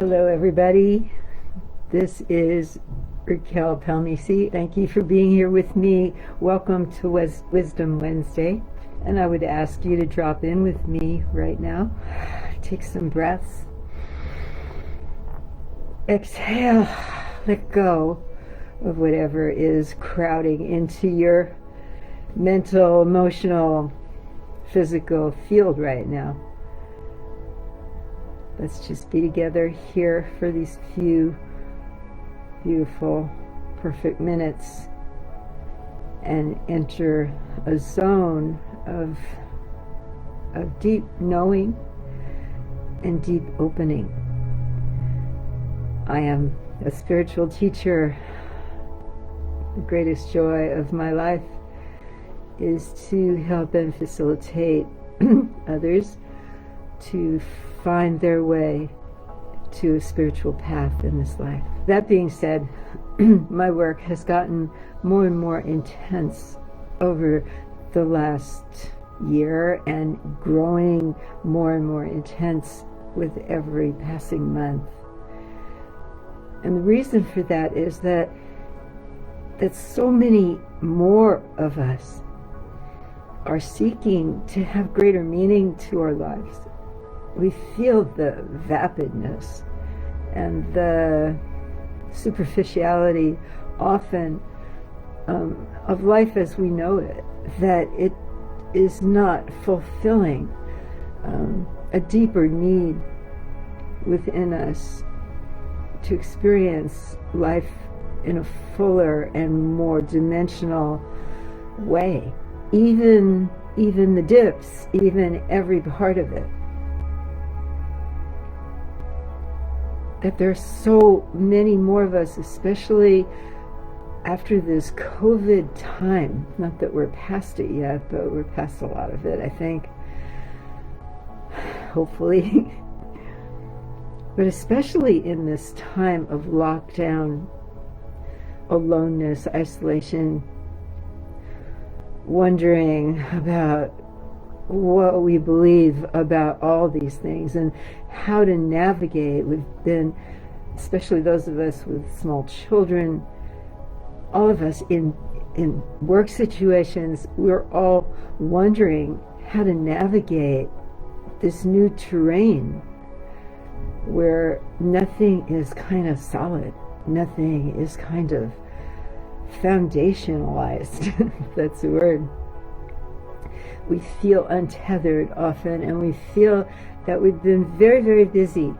Hello, everybody. This is Racquel. Thank you for being here with me. Welcome to Wisdom Wednesday. And I would ask you to drop in with me right now. Take some breaths. Exhale. Let go of whatever is crowding into your mental, emotional, physical field right now. Let's just be together here for these few beautiful, perfect minutes and enter a zone of deep knowing and deep opening. I am a spiritual teacher. The greatest joy of my life is to help and facilitate others to find their way to a spiritual path in this life. That being said, my work has gotten more and more intense over the last year and growing more and more intense with every passing month. And the reason for that is that so many more of us are seeking to have greater meaning to our lives. We feel the vapidness and the superficiality often of life as we know it, that it is not fulfilling a deeper need within us to experience life in a fuller and more dimensional way. Even the dips, even every part of it. That there's so many more of us, especially after this COVID time. Not that we're past it yet, but we're past a lot of it, I think. Hopefully. But especially in this time of lockdown, aloneness, isolation, wondering about what we believe about all these things and how to navigate. We've been, especially those of us with small children, all of us in work situations, we're all wondering how to navigate this new terrain where nothing is kind of solid, nothing is kind of foundationalized, if that's the word. We feel untethered often, and we feel that we've been very, very busy,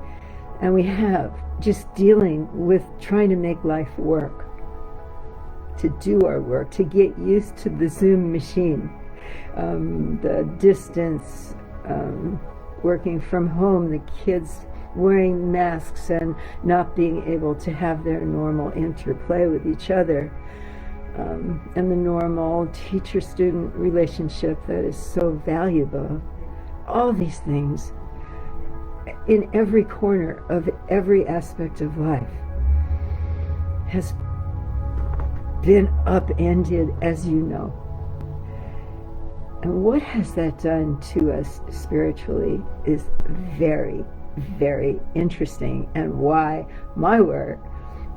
and we have just dealing with trying to make life work, to do our work, to get used to the Zoom machine, the distance, working from home, the kids wearing masks and not being able to have their normal interplay with each other. And the normal teacher-student relationship that is so valuable. All these things in every corner of every aspect of life has been upended, as you know. And what has that done to us spiritually is very, very interesting, and why my work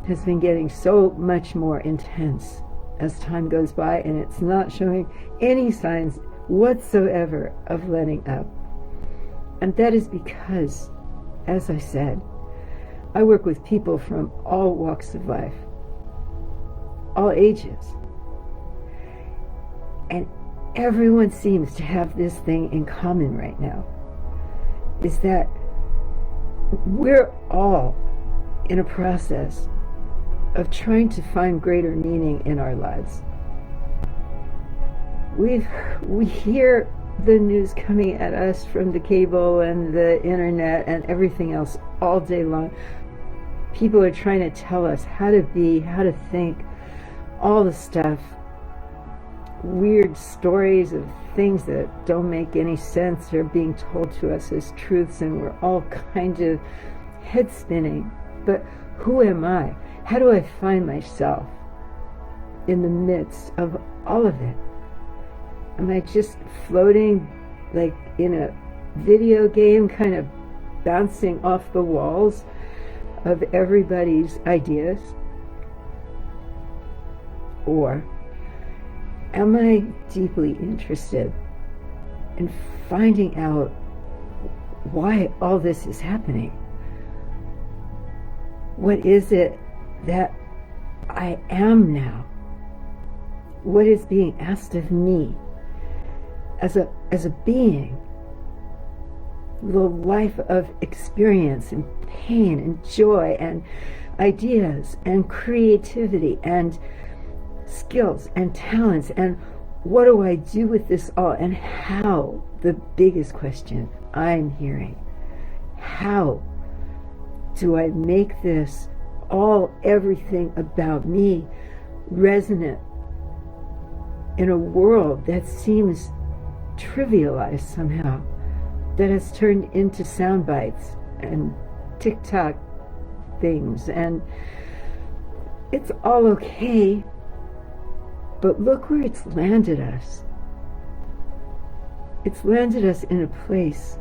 has been getting so much more intense as time goes by, and it's not showing any signs whatsoever of letting up. And that is because, as I said, I work with people from all walks of life, all ages, and everyone seems to have this thing in common right now, is that we're all in a process of trying to find greater meaning in our lives. We hear the news coming at us from the cable and the internet and everything else all day long. People are trying to tell us how to be, how to think, all the stuff. Weird stories of things that don't make any sense are being told to us as truths, and we're all kind of head spinning. But who am I? How do I find myself in the midst of all of it? Am I just floating like in a video game, kind of bouncing off the walls? of everybody's ideas? Or am I deeply interested in finding out why all this is happening? What is it that I am now? What is being asked of me as a being? The life of experience and pain and joy and ideas and creativity and skills and talents, and what do I do with this all, and how? The biggest question I'm hearing: how do I make this all, everything about me, resonant in a world that seems trivialized somehow, that has turned into sound bites and TikTok things, and it's all okay, but look where it's landed us. It's landed us in a place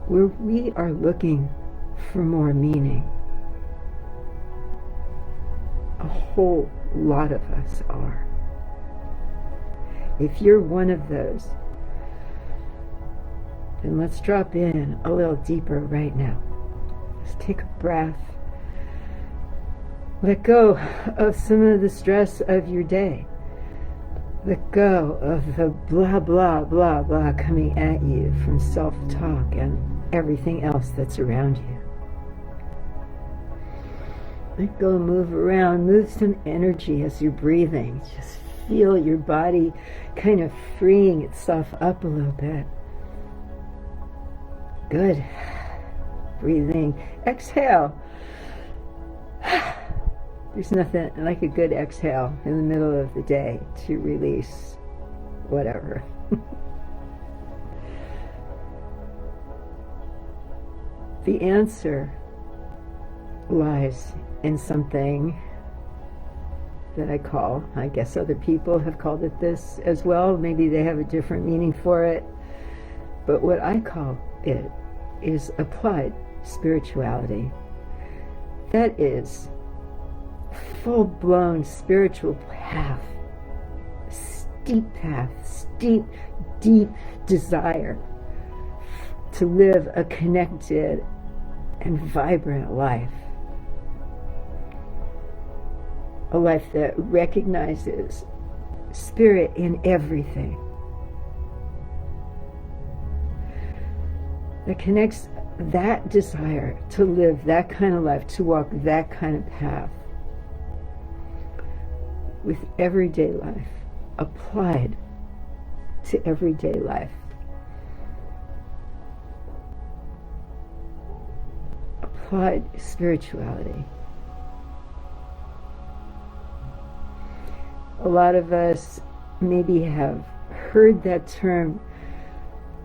where we are looking for more meaning. A whole lot of us are. If you're one of those, then let's drop in a little deeper right now. Let's take a breath. Let go of some of the stress of your day. Let go of the blah, blah, blah, blah coming at you from self-talk and everything else that's around you. Let go, move around, move some energy as you're breathing. Just feel your body kind of freeing itself up a little bit. Good. Breathing. Exhale. There's nothing like a good exhale in the middle of the day to release whatever. The answer lies in something that I guess other people have called it this as well. Maybe they have a different meaning for it. But what I call it is applied spirituality. That is full-blown spiritual path, steep, deep desire to live a connected and vibrant life. A life that recognizes spirit in everything. That connects that desire to live that kind of life, to walk that kind of path with everyday life, applied to everyday life. Applied spirituality. A lot of us maybe have heard that term.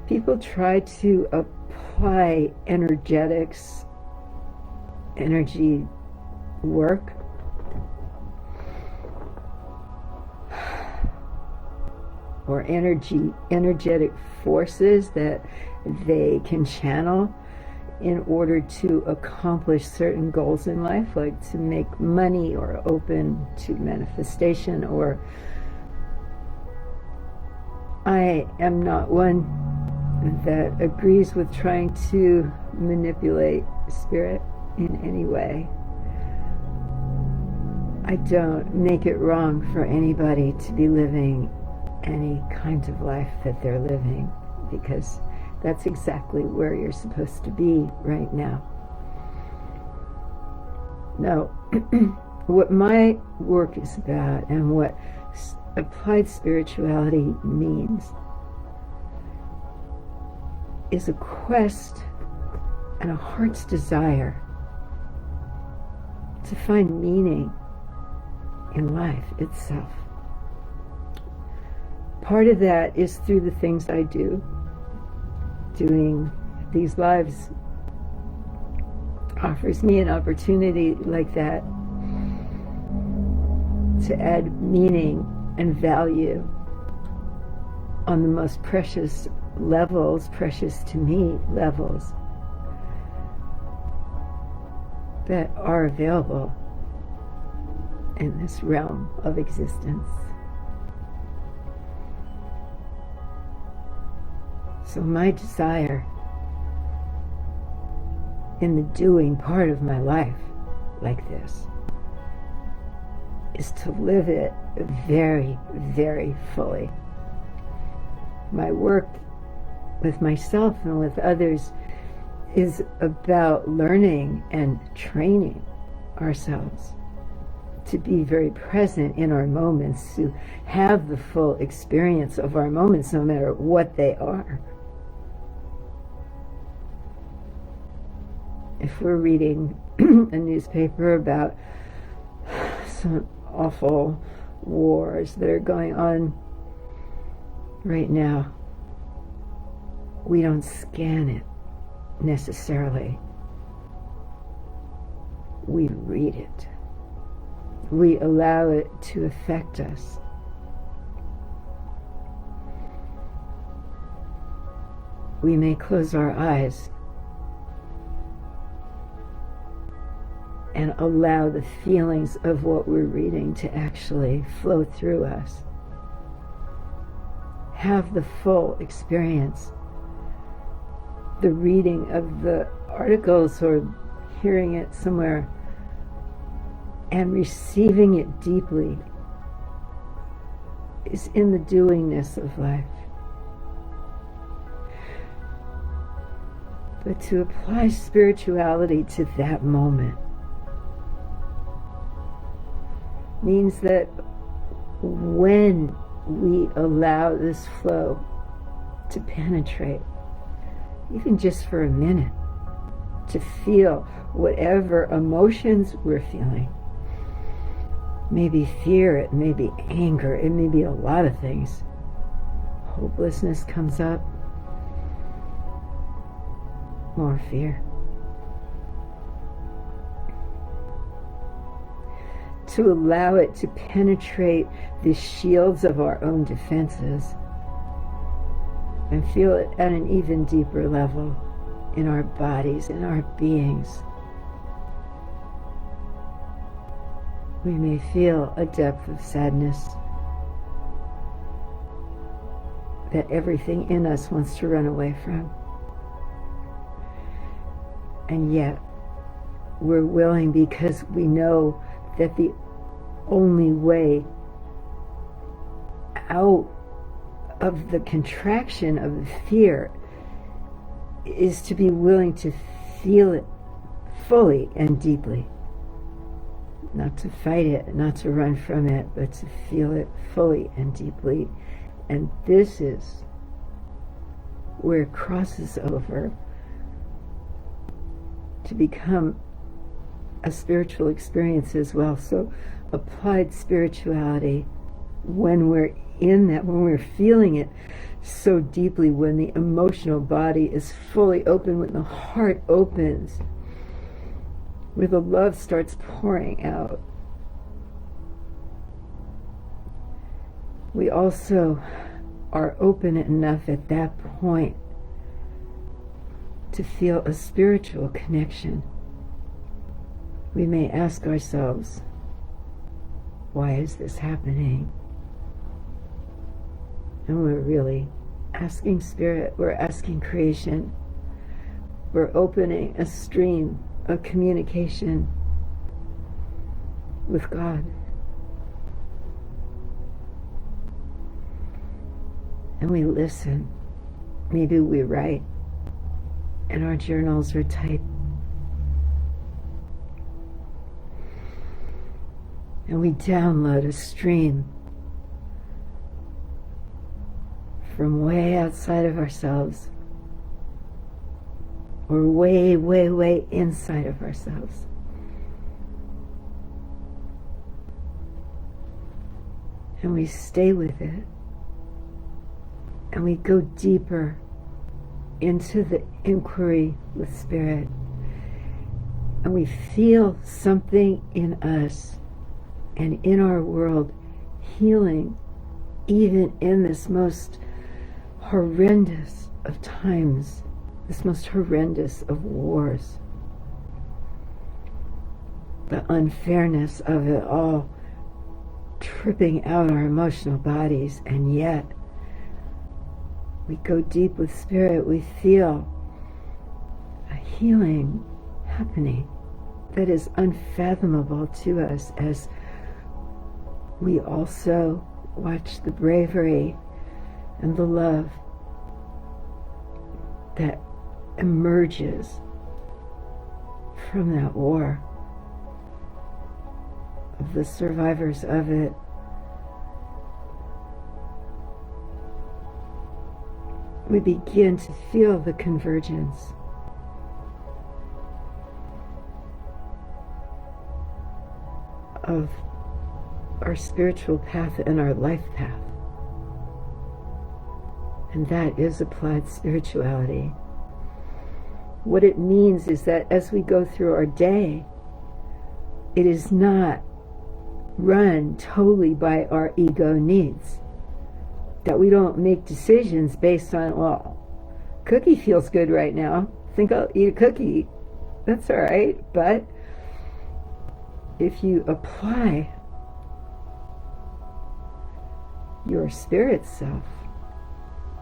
People try to apply energetics, energy work, or energetic forces that they can channel in order to accomplish certain goals in life, like to make money or open to manifestation. Or I am not one that agrees with trying to manipulate spirit in any way. I don't make it wrong for anybody to be living any kind of life that they're living, because that's exactly where you're supposed to be right now. No, what my work is about and what applied spirituality means is a quest and a heart's desire to find meaning in life itself. Part of that is through the things I do. Doing these lives offers me an opportunity like that to add meaning and value on the most precious levels, precious to me levels. that are available in this realm of existence. So my desire in the doing part of my life like this is to live it very, very fully. My work with myself and with others is about learning and training ourselves to be very present in our moments, to have the full experience of our moments, no matter what they are. If we're reading a newspaper about some awful wars that are going on right now, we don't scan it necessarily. We read it. We allow it to affect us. We may close our eyes and allow the feelings of what we're reading to actually flow through us. Have the full experience. The reading of the articles or hearing it somewhere and receiving it deeply is in the doingness of life. But to apply spirituality to that moment means that when we allow this flow to penetrate, even just for a minute, to feel whatever emotions we're feeling, maybe fear, it may be anger, it may be a lot of things. Hopelessness comes up, more fear. To allow it to penetrate the shields of our own defenses and feel it at an even deeper level in our bodies, in our beings. We may feel a depth of sadness that everything in us wants to run away from. And yet, we're willing because we know that the only way out of the contraction of the fear is to be willing to feel it fully and deeply. Not to fight it, not to run from it, but to feel it fully and deeply. And this is where it crosses over to become a spiritual experience as well. So applied spirituality, when we're in that, when we're feeling it so deeply, when the emotional body is fully open, when the heart opens, where the love starts pouring out, we also are open enough at that point to feel a spiritual connection. We may ask ourselves, why is this happening? And we're really asking Spirit, we're asking creation, we're opening a stream of communication with God. And we listen. Maybe we write, and our journals are typed. And we download a stream from way outside of ourselves, or way, way, way inside of ourselves. And we stay with it. And we go deeper into the inquiry with Spirit. And we feel something in us and in our world healing, even in this most horrendous of times, this most horrendous of wars. the unfairness of it all tripping out our emotional bodies, and yet we go deep with spirit, we feel a healing happening that is unfathomable to us as we also watch the bravery and the love that emerges from that war, of the survivors of it. We begin to feel the convergence of our spiritual path and our life path. And that is applied spirituality. What it means is that as we go through our day, it is not run totally by our ego needs. That we don't make decisions based on, well, cookie feels good right now, think I'll eat a cookie. That's all right. But if you apply your spirit self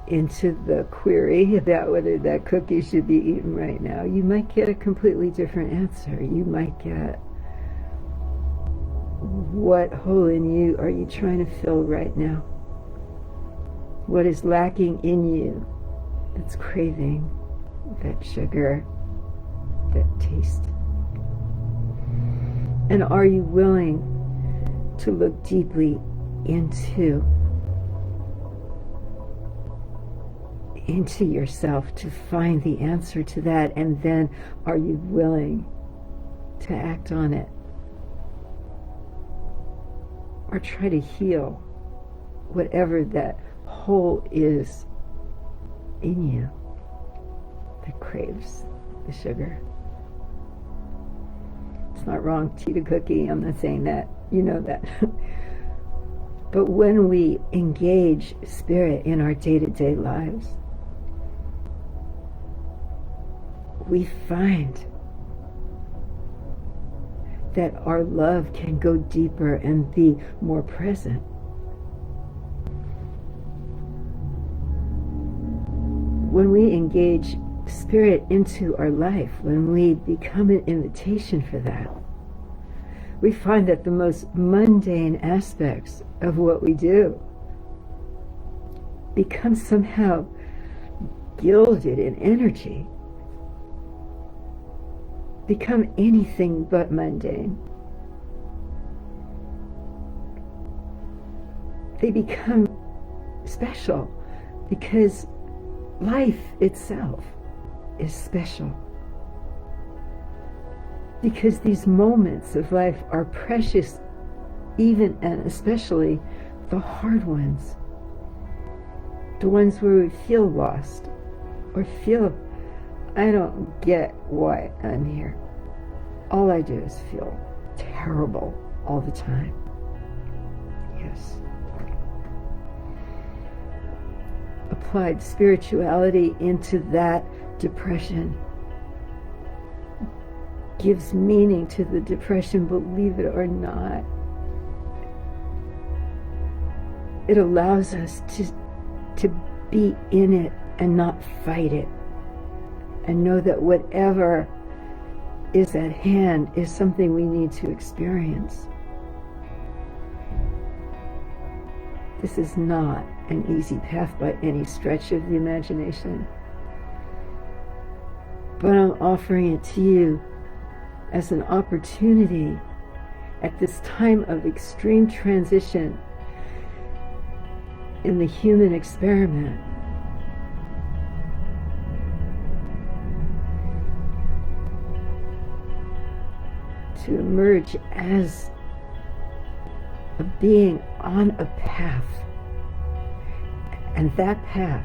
into the query about whether that cookie should be eaten right now, you might get a completely different answer. You might get, what hole in you are you trying to fill right now? What is lacking in you that's craving that sugar, that taste? And are you willing to look deeply into yourself to find the answer to that? And then are you willing to act on it? Or try to heal whatever that hole is in you that craves the sugar. It's not wrong to eat a cookie. I'm not saying that. You know that. But when we engage spirit in our day-to-day lives, we find that our love can go deeper and be more present. When we engage spirit into our life, when we become an invitation for that, we find that the most mundane aspects of what we do become somehow gilded in energy, become anything but mundane. They become special because life itself is special. Because these moments of life are precious, even and especially the hard ones. The ones where we feel lost or feel, I don't get why I'm here. All I do is feel terrible all the time. Yes. Applied spirituality into that depression gives meaning to the depression, believe it or not. It allows us to be in it and not fight it, and know that whatever is at hand is something we need to experience. This is not an easy path by any stretch of the imagination, but I'm offering it to you as an opportunity at this time of extreme transition in the human experiment to emerge as a being on a path. And that path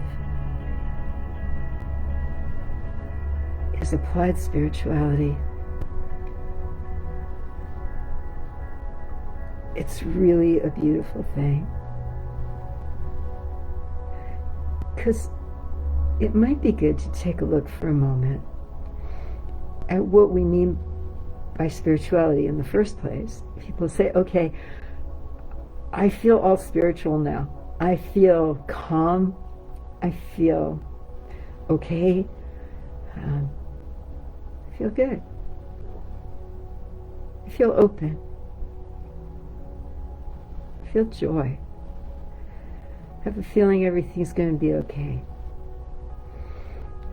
is applied spirituality. It's really a beautiful thing. Because it might be good to take a look for a moment at what we mean by spirituality in the first place. People say, okay, I feel all spiritual now. I feel calm. I feel okay. I feel good. I feel open. I feel joy. I have a feeling everything's going to be okay.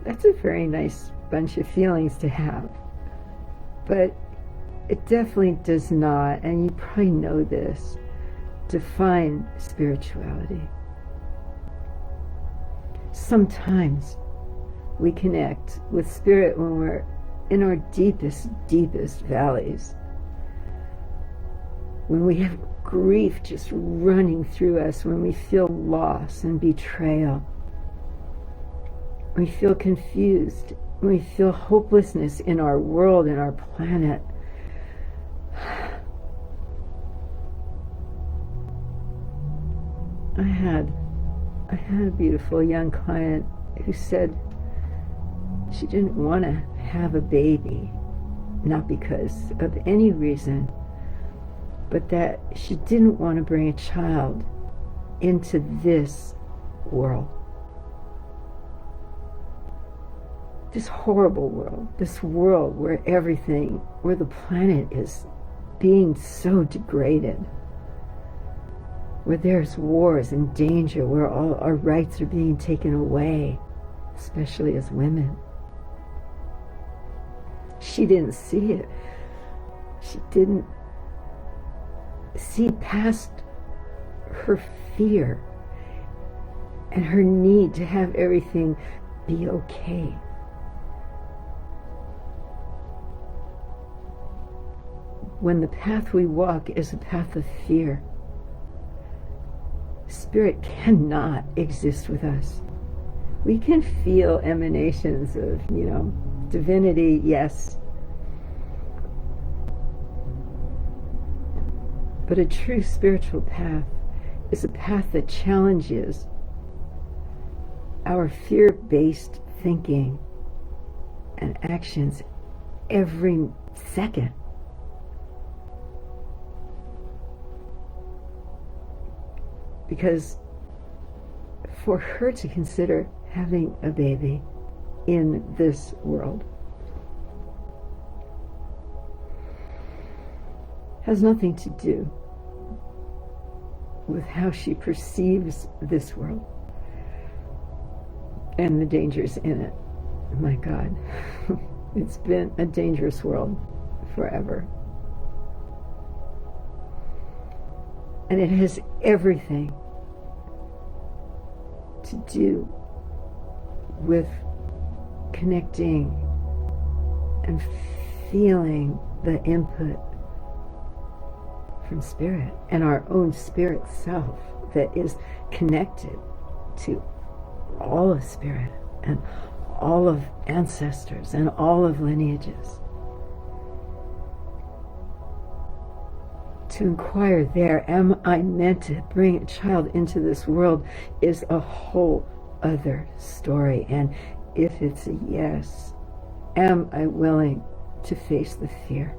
That's a very nice bunch of feelings to have. But it definitely does not, and you probably know this, define spirituality. Sometimes we connect with spirit when we're in our deepest, deepest valleys. When we have grief just running through us, when we feel loss and betrayal, we feel confused, we feel hopelessness in our world, in our planet. I had a beautiful young client who said she didn't want to have a baby, not because of any reason, but that she didn't want to bring a child into this world. This horrible world, this world where where the planet is being so degraded, where there's wars and danger, where all our rights are being taken away, especially as women. She didn't see it. She didn't see past her fear and her need to have everything be okay. When the path we walk is a path of fear, spirit cannot exist with us. We can feel emanations of, divinity, yes. But a true spiritual path is a path that challenges our fear-based thinking and actions every second. Because for her to consider having a baby in this world has nothing to do with how she perceives this world and the dangers in it. My God, it's been a dangerous world forever. And it has everything to do with connecting and feeling the input from spirit and our own spirit self that is connected to all of spirit and all of ancestors and all of lineages. To inquire there, am I meant to bring a child into this world, is a whole other story. And if it's a yes, am I willing to face the fear?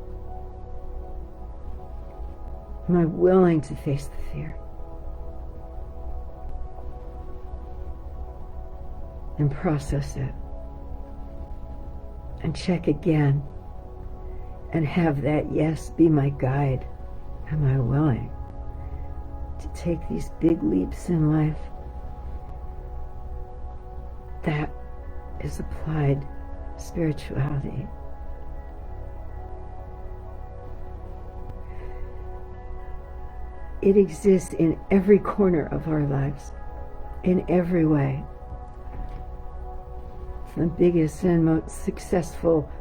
Am I willing to face the fear? And process it. And check again. And have that yes be my guide. Am I willing to take these big leaps in life? That is applied spirituality. It exists in every corner of our lives, in every way. From the biggest and most successful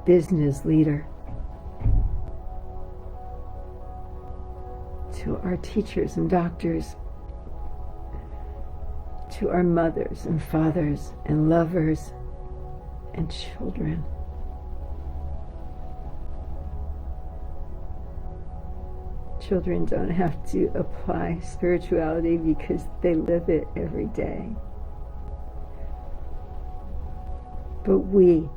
business leader to our teachers and doctors, to our mothers and fathers and lovers and children. Children don't have to apply spirituality because they live it every day. But we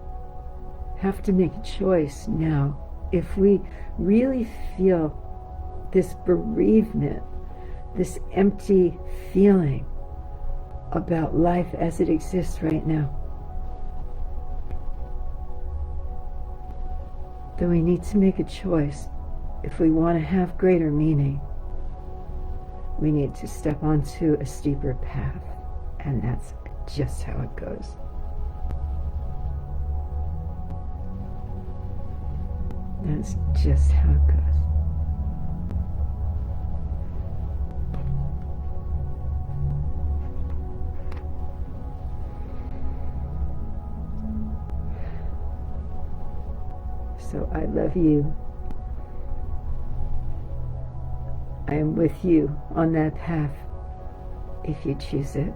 have to make a choice now if we really feel this bereavement, this empty feeling about life as it exists right now, then we need to make a choice. If we want to have greater meaning, we need to step onto a steeper path, and that's just how it goes. That's just how it goes. So I love you. I am with you on that path if you choose it.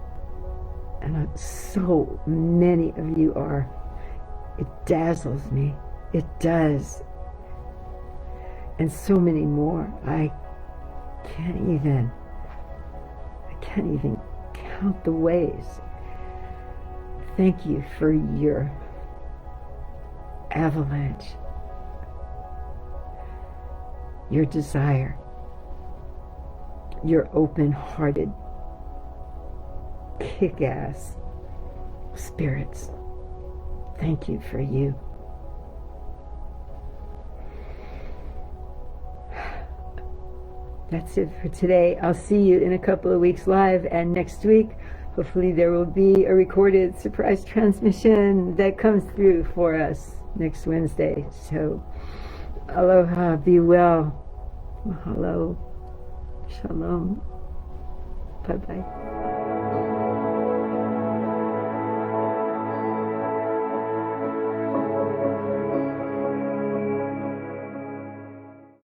And so many of you are. It dazzles me. It does. And so many more. I can't even count the ways. Thank you for your avalanche, your desire, your open-hearted, kick-ass spirits. Thank you for you. That's it for today. I'll see you in a couple of weeks live, and next week, hopefully there will be a recorded surprise transmission that comes through for us next Wednesday. So, aloha, be well, mahalo, shalom, bye-bye.